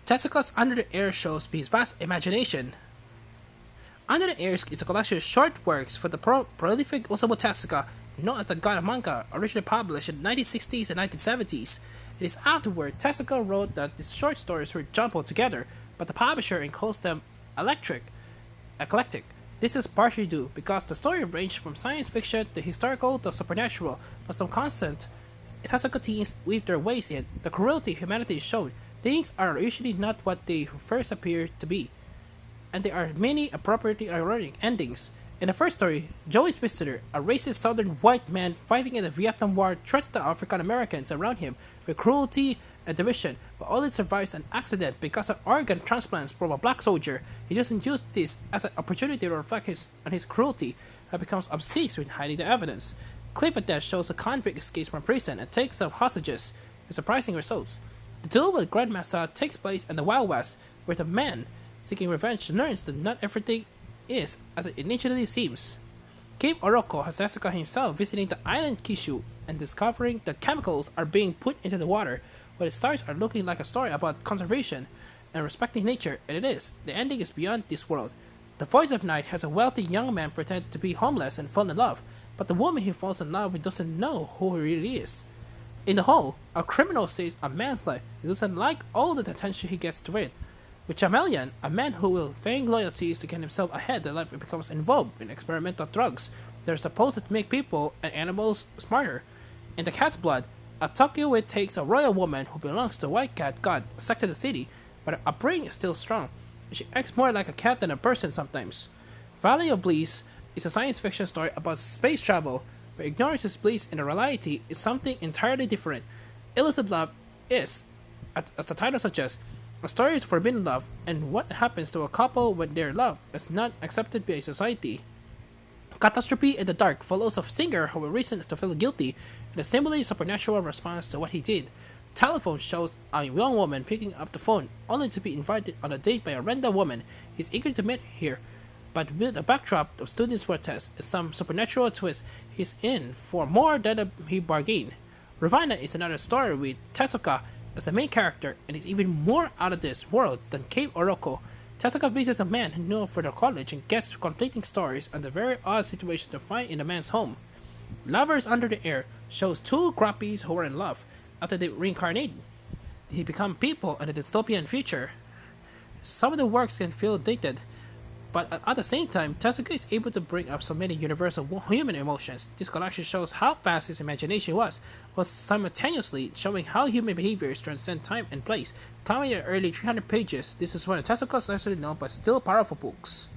Tezuka's Under the Air shows his vast imagination. Under the Air is a collection of short works for the prolific Osamu Tezuka, known as the God of Manga, originally published in the 1960s and 1970s. It is afterward Tezuka wrote that these short stories were jumbled together, but the publisher calls them eclectic. This is partially due because the story ranged from science fiction to historical to supernatural, but some constant Tezuka teens weave their ways in. The cruelty humanity is shown. Things are usually not what they first appear to be, and there are many appropriately ironic endings. In the first story, Joey's visitor, a racist southern white man fighting in the Vietnam War, threatens the African Americans around him with cruelty and division, but only survives an accident because of organ transplants from a black soldier. He doesn't use this as an opportunity to reflect on his cruelty, but becomes obsessed with hiding the evidence. Clip of Death shows a convict escapes from prison and takes some hostages, with surprising results. The duel with Grandmassa takes place in the Wild West, where the man seeking revenge learns that not everything is as it initially seems. Cape Oroko has Tezuka himself visiting the island Kishu and discovering that chemicals are being put into the water, but it starts are looking like a story about conservation and respecting nature, and it is. The ending is beyond this world. The Voice of Night has a wealthy young man pretend to be homeless and fall in love, but the woman he falls in love with doesn't know who he really is. In the whole, a criminal saves a man's life. He doesn't like all the attention he gets to it. With Chameleon, a man who will feign loyalties to get himself ahead in life becomes involved in experimental drugs that are supposed to make people and animals smarter. In The Cat's Blood, a Tokyoite takes a royal woman who belongs to a white cat god sect to the city, but her upbringing is still strong, and she acts more like a cat than a person sometimes. Valley of Bliss is a science fiction story about space travel, where ignorance bliss and reality is something entirely different. Illicit love is, as the title suggests, a story of forbidden love and what happens to a couple when their love is not accepted by society. Catastrophe in the Dark follows a singer who will reason to feel guilty and a seemingly supernatural response to what he did. Telephone shows a young woman picking up the phone only to be invited on a date by a random woman. He's eager to meet her, but with a backdrop of students' were tests and some supernatural twist, he's in for more than he bargained. Ravana is another story with Tezuka as the main character and is even more out of this world than Cape Oroko. Tezuka visits a man who knew for the college and gets conflicting stories and the very odd situation to find in a man's home. Lovers Under the Air shows two grappies who are in love. After they reincarnate, they become people in a dystopian future. Some of the works can feel dated, but at the same time, Tezuka is able to bring up so many universal human emotions. This collection shows how vast his imagination was, while simultaneously showing how human behaviors transcend time and place. Coming in the early 300 pages, this is one of Tezuka's lesser known but still powerful books.